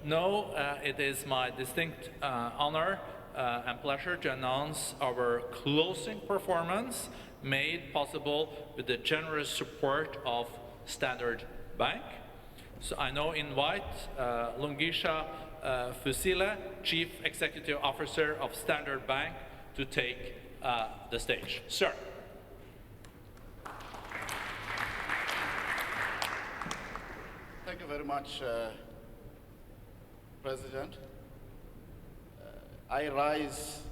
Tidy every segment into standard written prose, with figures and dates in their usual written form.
Now it is my distinct honor and pleasure to announce our closing performance made possible with the generous support of Standard Bank. So I now invite Lungisha Fusile, Chief Executive Officer of Standard Bank, to take the stage. Sir. Thank you very much, President. I rise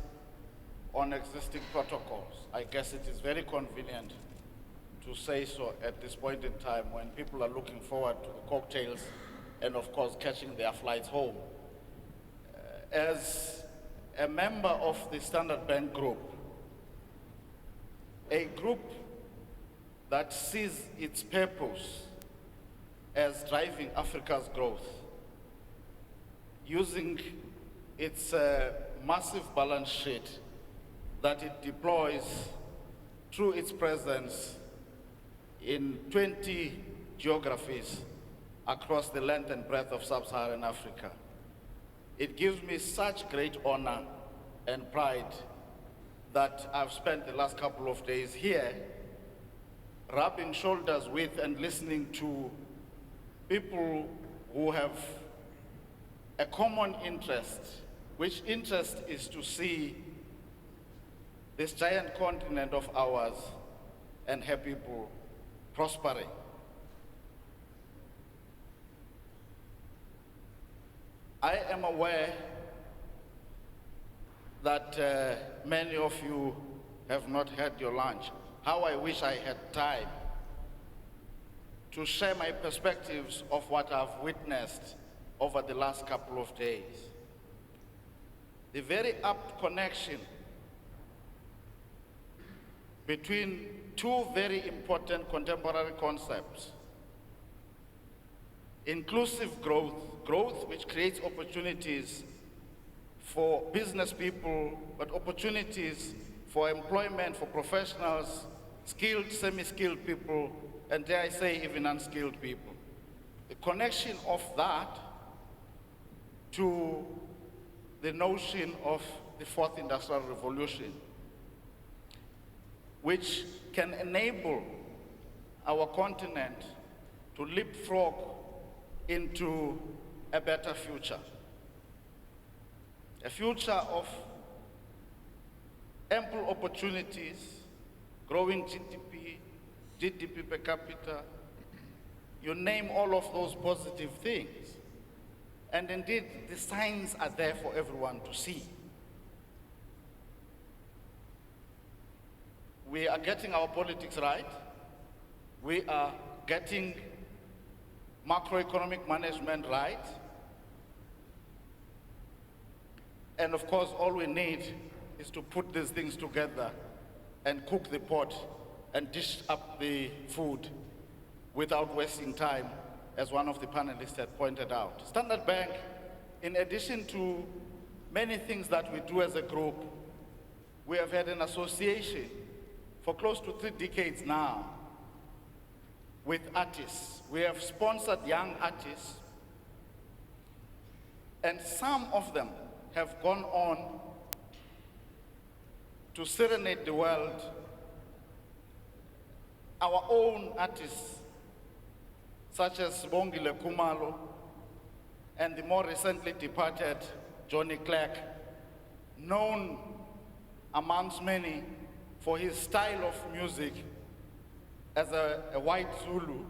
on existing protocols. I guess it is very convenient to say so at this point in time when people are looking forward to the cocktails and, of course, catching their flights home. As a member of the Standard Bank Group, a group that sees its purpose as driving Africa's growth, using its massive balance sheet that it deploys through its presence in 20 geographies across the length and breadth of sub-Saharan Africa. It gives me such great honor and pride that I've spent the last couple of days here rubbing shoulders with and listening to people who have a common interest, which interest is to see this giant continent of ours and her people prospering. I am aware that many of you have not had your lunch. How I wish I had time to share my perspectives of what I've witnessed over the last couple of days. The very apt connection between two very important contemporary concepts: inclusive growth, growth which creates opportunities for business people, but opportunities for employment, for professionals, skilled, semi-skilled people, and dare I say even unskilled people. The connection of that to the notion of the fourth industrial revolution, which can enable our continent to leapfrog into a better future. A future of ample opportunities, growing GDP per capita, you name all of those positive things. And indeed, the signs are there for everyone to see. We are getting our politics right. We are getting macroeconomic management right. And of course, all we need is to put these things together and cook the pot and dish up the food without wasting time, as one of the panelists had pointed out. Standard Bank, in addition to many things that we do as a group, we have had an association for close to 3 decades now with artists. We have sponsored young artists, and some of them have gone on to serenade the world. Our own artists, such as Bongile Kumalo and the more recently departed Johnny Clegg, known amongst many for his style of music as a white Zulu,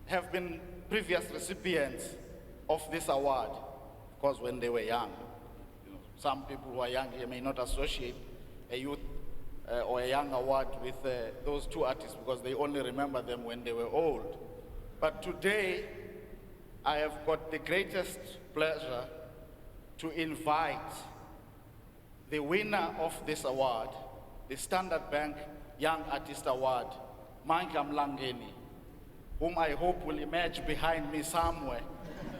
have been previous recipients of this award. Of course, when they were young. Some people who are young here may not associate a youth or a young award with those two artists because they only remember them when they were old. But today, I have got the greatest pleasure to invite the winner of this award, the Standard Bank Young Artist Award, Mandla Mlangeni, whom I hope will emerge behind me somewhere.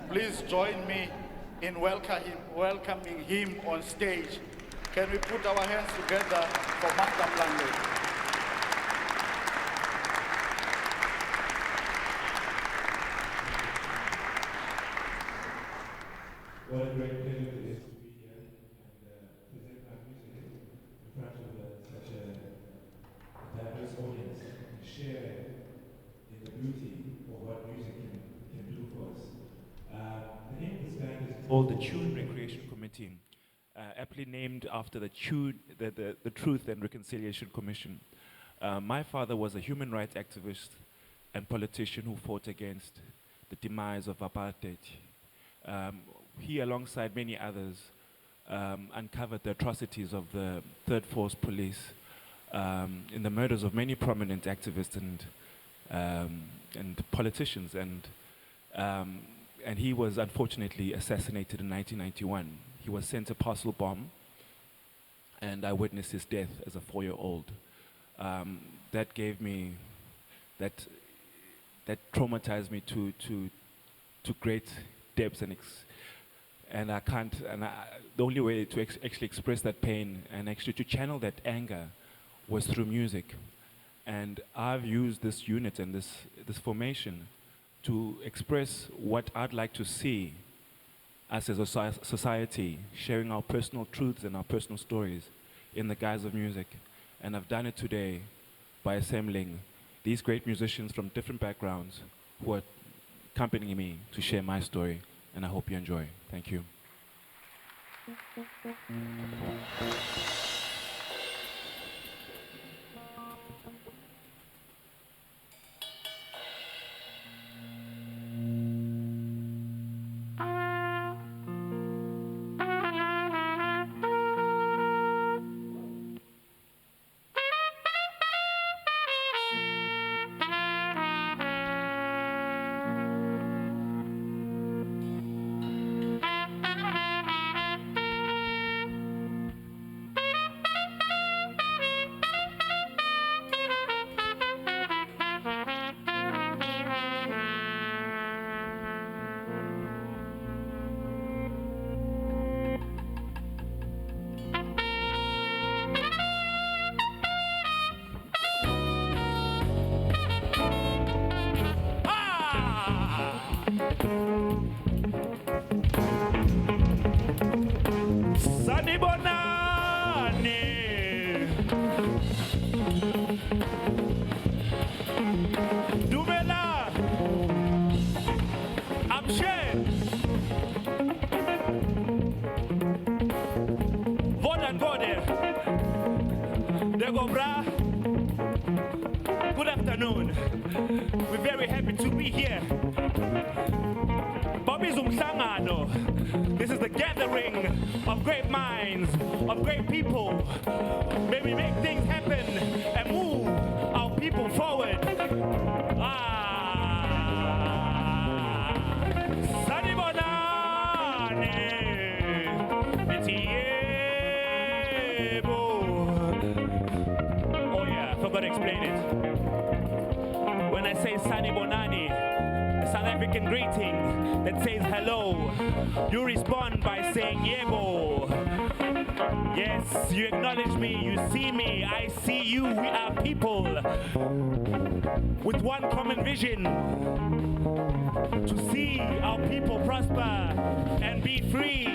Please join me in welcoming him on stage. Can we put our hands together for Mandla Mlangeni? What a great pleasure it is to be here and present my music in front of such a diverse audience and share in the beauty of what music can do for us. The name of this band is called the Tune Recreation Committee, aptly named after the Truth and Reconciliation Commission. My father was a human rights activist and politician who fought against the demise of apartheid. He, alongside many others, uncovered the atrocities of the Third Force Police in the murders of many prominent activists and politicians. And he was unfortunately assassinated in 1991. He was sent a parcel bomb, and I witnessed his death as a 4-year-old. That gave me, that traumatized me to great depths, and I can't, the only way to actually express that pain and actually to channel that anger was through music. And I've used this unit and this formation to express what I'd like to see us as a society, sharing our personal truths and our personal stories in the guise of music. And I've done it today by assembling these great musicians from different backgrounds who are accompanying me to share my story, and I hope you enjoy. Thank you. Good afternoon. We're very happy to be here. Bobby's Umhlangano. This is the gathering of great minds, of great people. May we make things happen and move our people forward. Sanibonani. It's Yebo. Oh yeah, I forgot to explain it. When I say Sanibonani, a South African greeting that says hello, you respond by saying Yebo. Yes, you acknowledge me, you see me, I see you. We are people with one common vision: to see our people prosper and be free.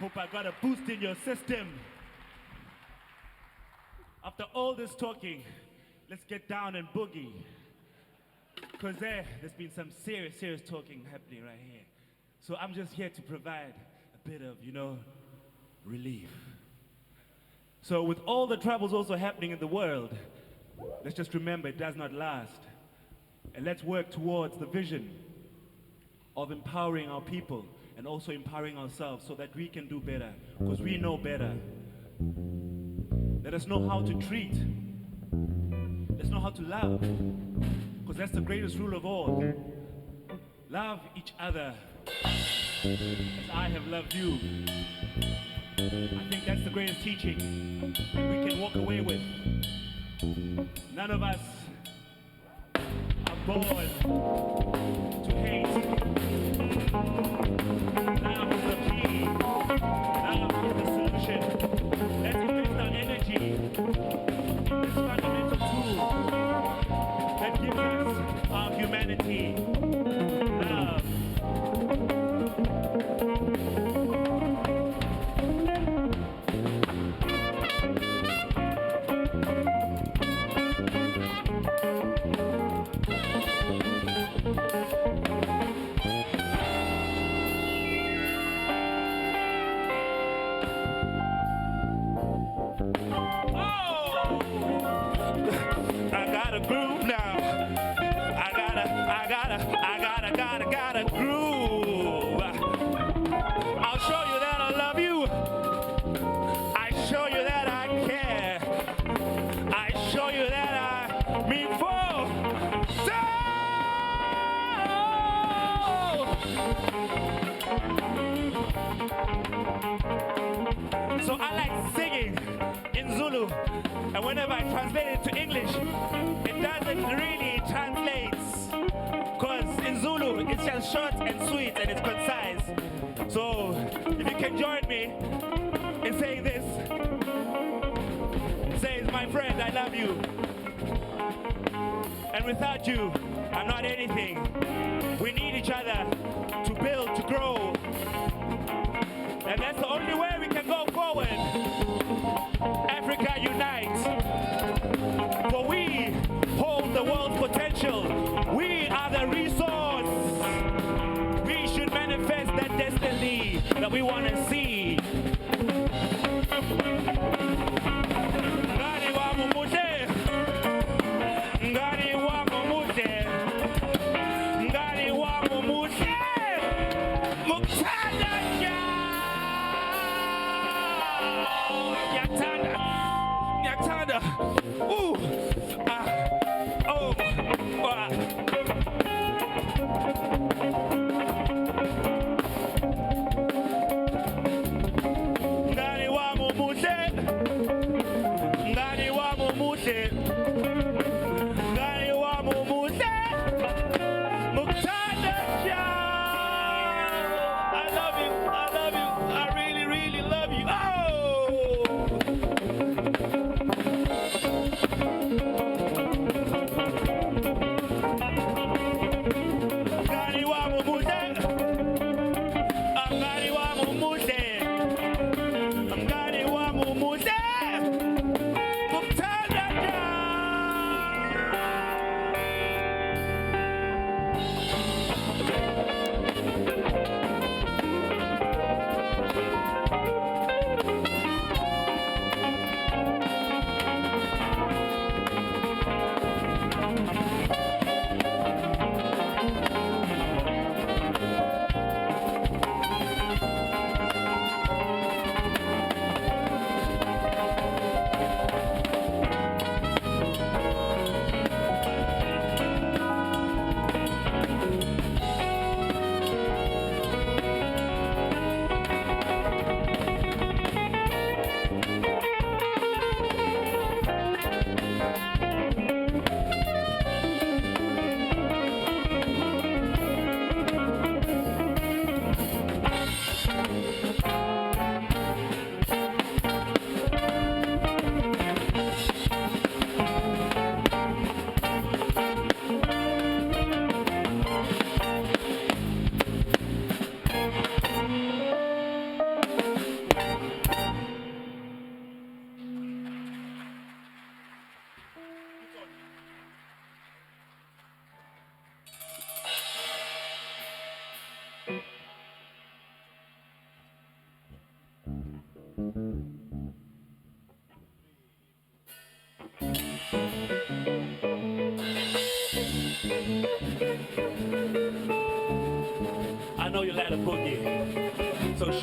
Hope I got a boost in your system. After all this talking, let's get down and boogie. Because there's been some serious talking happening right here. So I'm just here to provide a bit of, relief. So with all the troubles also happening in the world, let's just remember it does not last. And let's work towards the vision of empowering our people and also empowering ourselves so that we can do better, because we know better. Let us know how to treat. Let's know how to love, because that's the greatest rule of all. Love each other as I have loved you. I think that's the greatest teaching we can walk away with. None of us are born to hate. Love is the key. Love is the solution. Let's invest our energy in this fundamental tool that gives us our humanity. Love. I got a groove now. I got a groove. I'll show you that I love you. I show you that I care. I show you that I mean for. So I like singing in Zulu, and whenever I translate it to English, it doesn't really translate, because in Zulu it's just short and sweet and it's concise. So if you can join me in saying this, it says, my friend, I love you, and without you I'm not anything. We need each other to build, to grow, and that's the only way we can go forward. Africa unite, for we hold the world's potential. We are the resource. We should manifest that destiny that we want to see. Ngani wangu mude, ngani wangu mude, ngani wangu mude, muktana ya. Nyaktanda, ooh, oh, ngani wami muhle, ngani wami muhle, ngani wami muhle, muktanda ya. I love you, I really, really love you. Ngani wami muhle.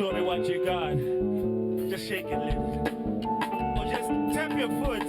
Show me what you got. Just shake it, little. Or just tap your foot.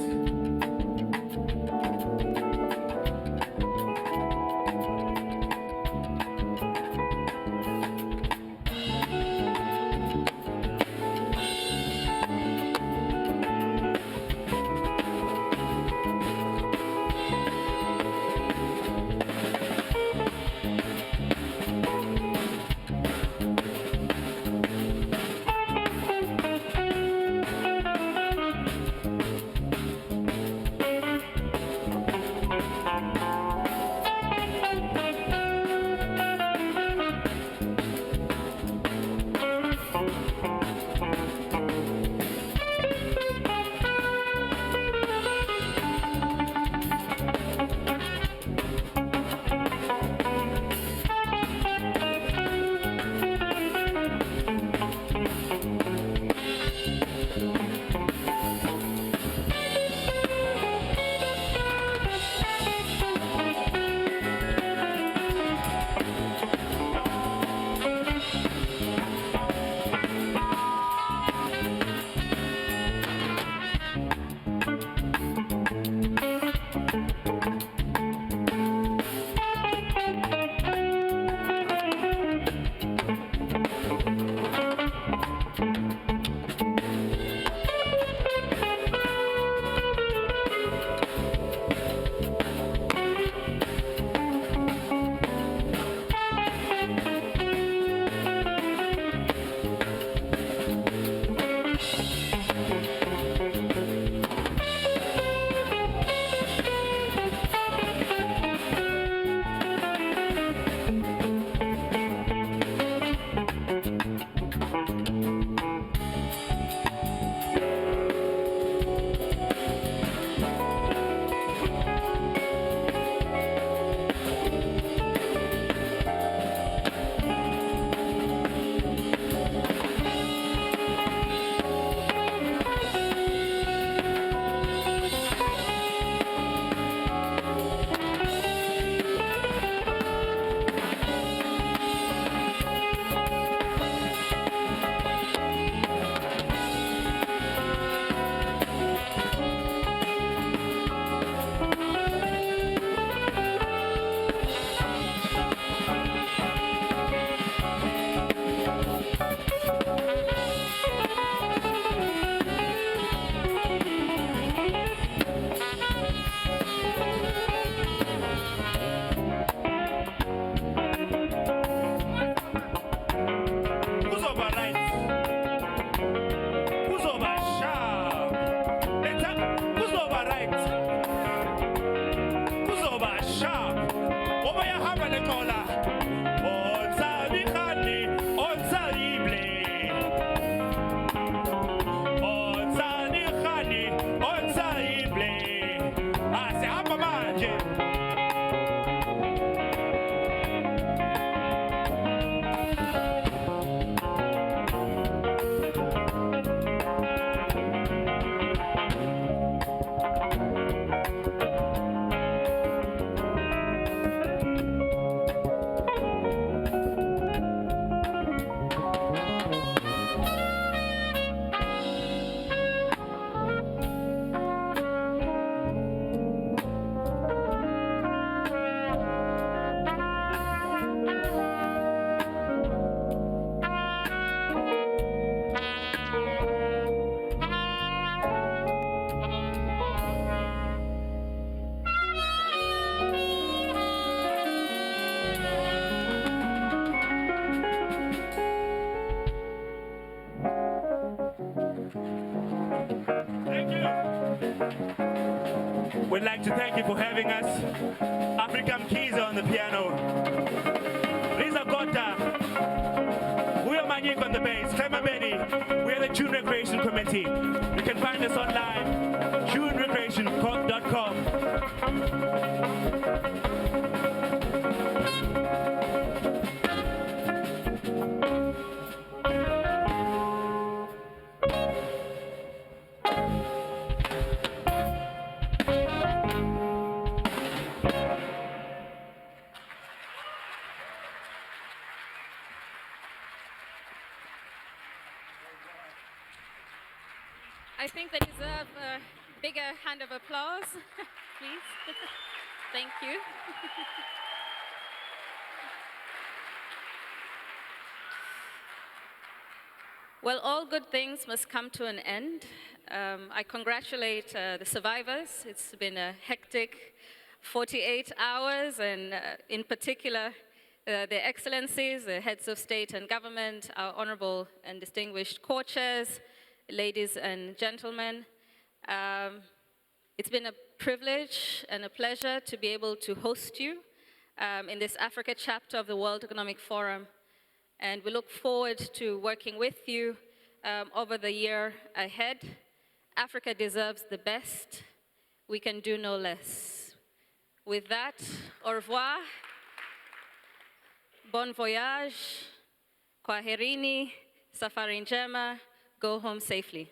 We'd like to thank you for having us. African Keys on the piano. Riza Gota. We are Manyik on the bass. Clement Benny. We are the Tune Recreation Committee. You can find us online. tunerecreation.com. I think they deserve a bigger hand of applause, please. Thank you. Well, all good things must come to an end. I congratulate the survivors. It's been a hectic 48 hours, and in particular, their excellencies, the heads of state and government, our honorable and distinguished co-chairs, ladies and gentlemen. It's been a privilege and a pleasure to be able to host you in this Africa chapter of the World Economic Forum. And we look forward to working with you over the year ahead. Africa deserves the best. We can do no less. With that, au revoir, bon voyage, kwaherini, safari njema, go home safely.